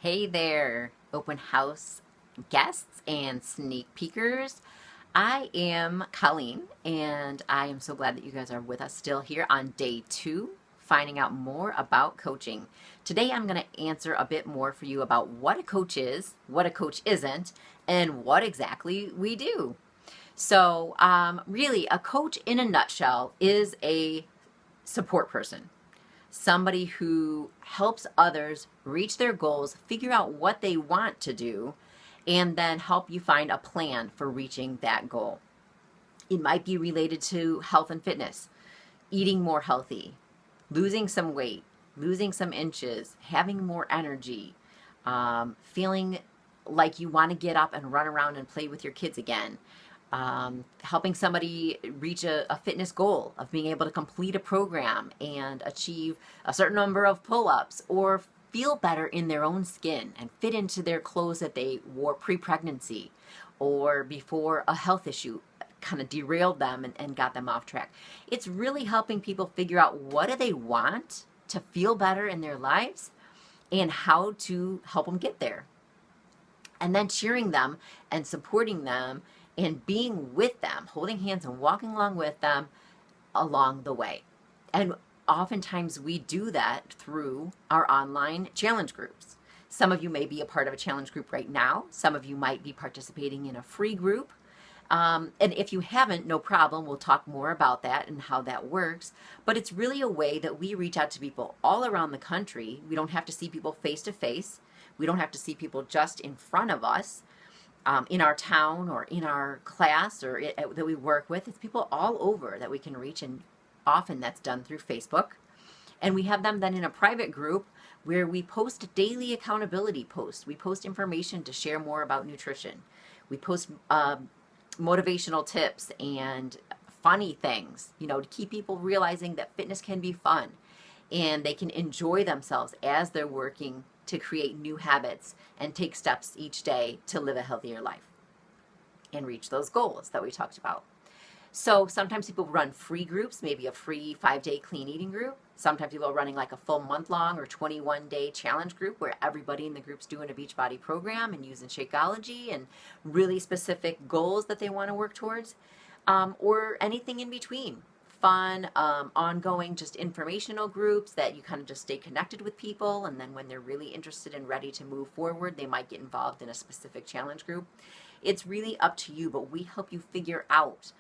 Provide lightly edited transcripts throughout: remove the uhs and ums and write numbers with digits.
Hey there, open house guests and sneak peekers. I am Colleen, and I am so glad that you guys are with us still here on day 2, finding out more about coaching. Today, I'm going to answer a bit more for you about what a coach is, what a coach isn't, and what exactly we do. So, really, a coach in a nutshell is a support person, somebody who helps others reach their goals, figure out what they want to do, and then help you find a plan for reaching that goal. It might be related to health and fitness, eating more healthy, losing some weight, losing some inches, having more energy, feeling like you want to get up and run around and play with your kids again, helping somebody reach a fitness goal of being able to complete a program and achieve a certain number of pull-ups, or feel better in their own skin and fit into their clothes that they wore pre-pregnancy or before a health issue kind of derailed them and got them off track. It's really helping people figure out what do they want to feel better in their lives and how to help them get there. And then cheering them and supporting them and being with them, holding hands and walking along with them along the way. And oftentimes we do that through our online challenge groups. Some of you may be a part of a challenge group right now. Some of you might be participating in a free group. And if you haven't, no problem. We'll talk more about that and how that works. But it's really a way that we reach out to people all around the country. We don't have to see people face to face. We don't have to see people just in front of us, in our town or in our class or that we work with. It's people all over that we can reach, and often that's done through Facebook. And we have them then in a private group where we post daily accountability posts. We post information to share more about nutrition. We post motivational tips and funny things, to keep people realizing that fitness can be fun and they can enjoy themselves as they're working to create new habits and take steps each day to live a healthier life and reach those goals that we talked about. So sometimes people run free groups, maybe a free 5-day clean eating group. Sometimes people are running like a full month-long or 21-day challenge group where everybody in the group's doing a Beachbody program and using Shakeology and really specific goals that they want to work towards, or anything in between. Fun, ongoing, just informational groups that you kind of just stay connected with people, and then when they're really interested and ready to move forward, they might get involved in a specific challenge group. It's really up to you, but we help you figure out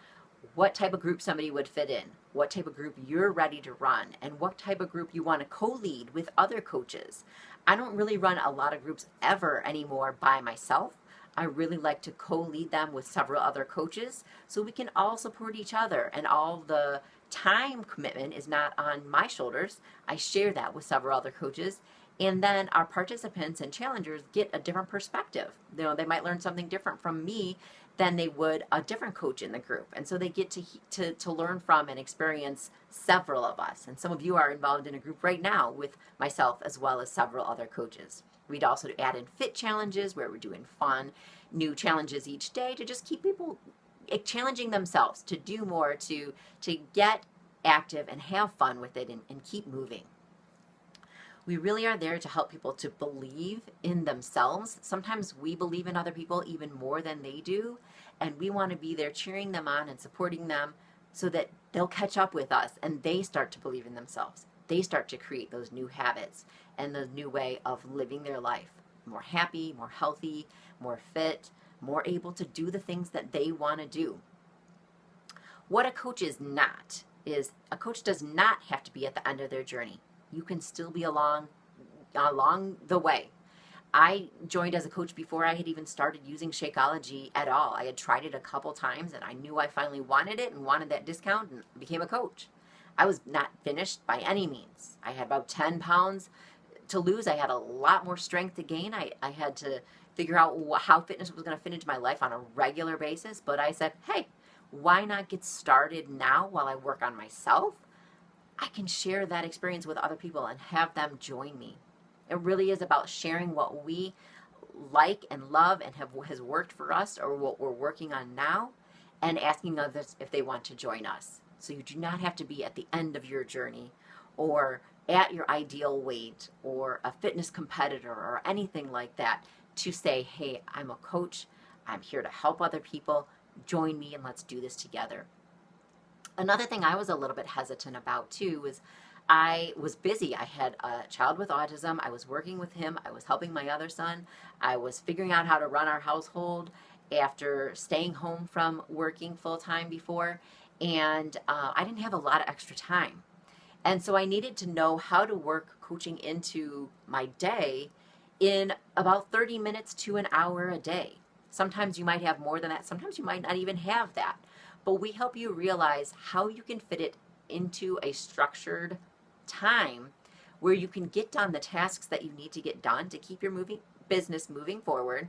what type of group somebody would fit in, what type of group you're ready to run, and what type of group you want to co-lead with other coaches. I don't really run a lot of groups ever anymore by myself. I really like to co-lead them with several other coaches so we can all support each other, and all the time commitment is not on my shoulders. I share that with several other coaches, and then our participants and challengers get a different perspective. They might learn something different from me than they would a different coach in the group, and so they get to learn from and experience several of us. And some of you are involved in a group right now with myself as well as several other coaches. We'd also add in fit challenges where we're doing fun, new challenges each day to just keep people challenging themselves to do more, to get active and have fun with it and keep moving. We really are there to help people to believe in themselves. Sometimes we believe in other people even more than they do, and we want to be there cheering them on and supporting them so that they'll catch up with us and they start to believe in themselves. They start to create those new habits and the new way of living their life. More happy, more healthy, more fit, more able to do the things that they want to do. What a coach is not is a coach does not have to be at the end of their journey. You can still be along the way. I joined as a coach before I had even started using Shakeology at all. I had tried it a couple times and I knew I finally wanted it and wanted that discount and became a coach. I was not finished by any means. I had about 10 pounds to lose. I had a lot more strength to gain. I had to figure out how fitness was going to fit into my life on a regular basis. But I said, hey, why not get started now while I work on myself? I can share that experience with other people and have them join me. It really is about sharing what we like and love and has worked for us, or what we're working on now, and asking others if they want to join us. So you do not have to be at the end of your journey or at your ideal weight or a fitness competitor or anything like that, to say, hey, I'm a coach, I'm here to help other people, join me and let's do this together. Another thing I was a little bit hesitant about too was I was busy. I had a child with autism. I was working with him. I was helping my other son. I was figuring out how to run our household after staying home from working full time before. And I didn't have a lot of extra time. And so I needed to know how to work coaching into my day in about 30 minutes to an hour a day. Sometimes you might have more than that. Sometimes you might not even have that. But we help you realize how you can fit it into a structured time where you can get done the tasks that you need to get done to keep your business moving forward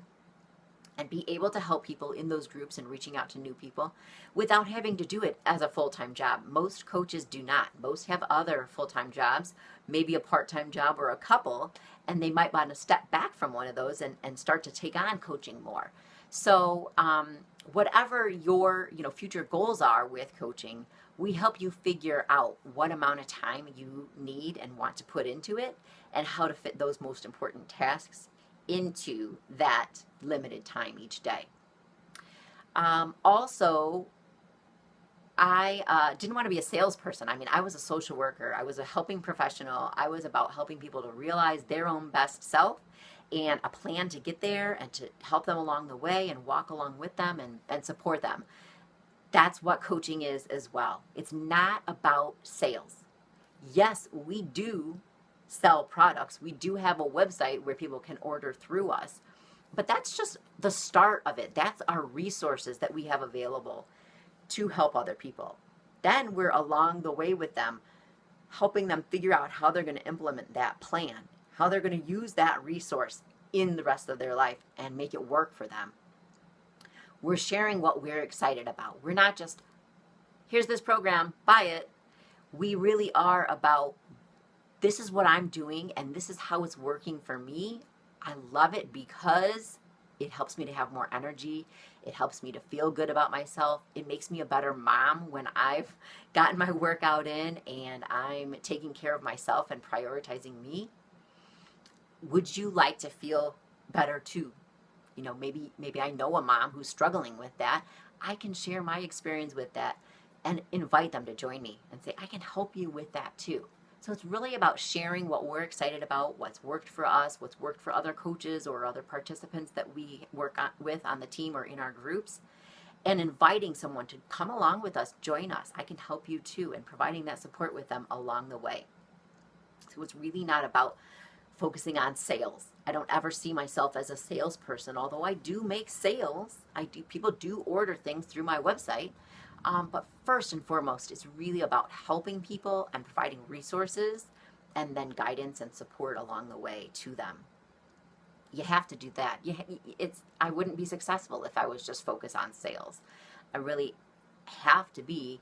and be able to help people in those groups and reaching out to new people without having to do it as a full-time job. Most coaches do not. Most have other full-time jobs, maybe a part-time job or a couple, and they might want to step back from one of those and start to take on coaching more. So whatever your future goals are with coaching, we help you figure out what amount of time you need and want to put into it and how to fit those most important tasks into that limited time each day. Also, I didn't want to be a salesperson. I mean, I was a social worker. I was a helping professional. I was about helping people to realize their own best self and a plan to get there and to help them along the way and walk along with them and support them. That's what coaching is as well. It's not about sales. Yes, we do sell products. We do have a website where people can order through us. But that's just the start of it. That's our resources that we have available to help other people. Then we're along the way with them, helping them figure out how they're going to implement that plan, how they're going to use that resource in the rest of their life and make it work for them. We're sharing what we're excited about. We're not just, here's this program, buy it. We really are about, this is what I'm doing and this is how it's working for me. I love it because it helps me to have more energy. It helps me to feel good about myself. It makes me a better mom when I've gotten my workout in and I'm taking care of myself and prioritizing me. Would you like to feel better too? Maybe I know a mom who's struggling with that. I can share my experience with that and invite them to join me and say, I can help you with that too. So it's really about sharing what we're excited about, what's worked for us, what's worked for other coaches or other participants that we work with on the team or in our groups, and inviting someone to come along with us, join us. I can help you too, and providing that support with them along the way. So it's really not about focusing on sales. I don't ever see myself as a salesperson, although I do make sales. People do order things through my website. But first and foremost, it's really about helping people and providing resources and then guidance and support along the way to them. You have to do that. I wouldn't be successful if I was just focused on sales. I really have to be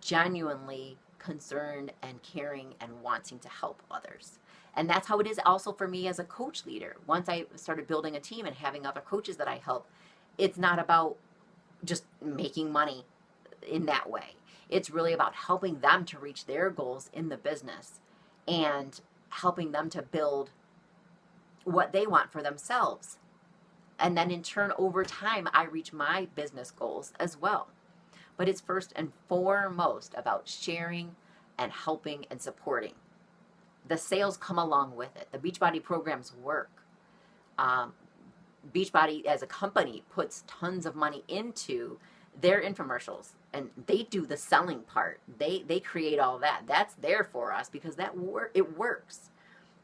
genuinely concerned and caring and wanting to help others. And that's how it is also for me as a coach leader. Once I started building a team and having other coaches that I help, it's not about just making money in that way. It's really about helping them to reach their goals in the business and helping them to build what they want for themselves. And then in turn, over time, I reach my business goals as well. But it's first and foremost about sharing and helping and supporting. The sales come along with it. The Beachbody programs work. Beachbody as a company puts tons of money into their infomercials, and they do the selling part. They create all that. That's there for us because it works.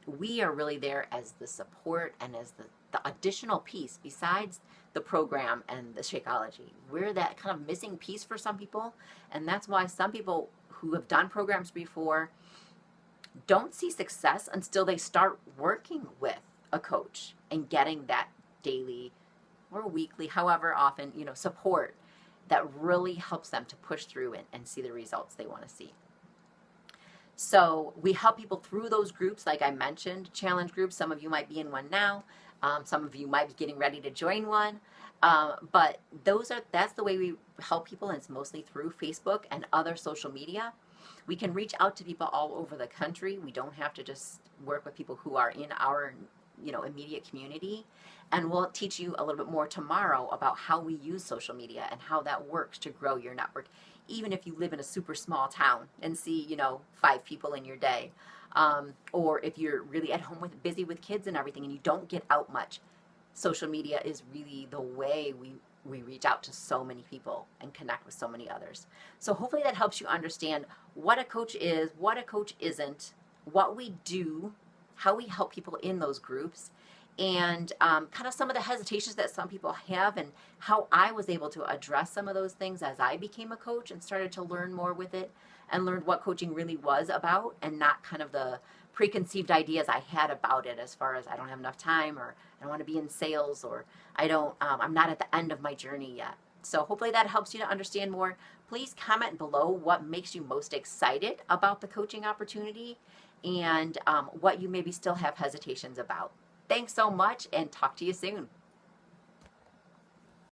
We are really there as the support and as the additional piece besides the program and the Shakeology. We're that kind of missing piece for some people, and that's why some people who have done programs before don't see success until they start working with a coach and getting that daily or weekly, however often, support that really helps them to push through and see the results they want to see. So we help people through those groups, like I mentioned, challenge groups. Some of you might be in one now. Some of you might be getting ready to join one. But that's the way we help people, and it's mostly through Facebook and other social media. We can reach out to people all over the country. We don't have to just work with people who are in our immediate community. And we'll teach you a little bit more tomorrow about how we use social media and how that works to grow your network, even if you live in a super small town and see 5 people in your day, or if you're really at home busy with kids and everything and you don't get out much. Social media is really the way we reach out to so many people and connect with so many others. So hopefully that helps you understand what a coach is, what a coach isn't, what we do, how we help people in those groups, and kind of some of the hesitations that some people have, and how I was able to address some of those things as I became a coach and started to learn more with it and learned what coaching really was about, and not kind of the preconceived ideas I had about it, as far as I don't have enough time, or I don't want to be in sales, or I'm not at the end of my journey yet. So hopefully that helps you to understand more. Please comment below what makes you most excited about the coaching opportunity, and what you maybe still have hesitations about. Thanks so much, and talk to you soon.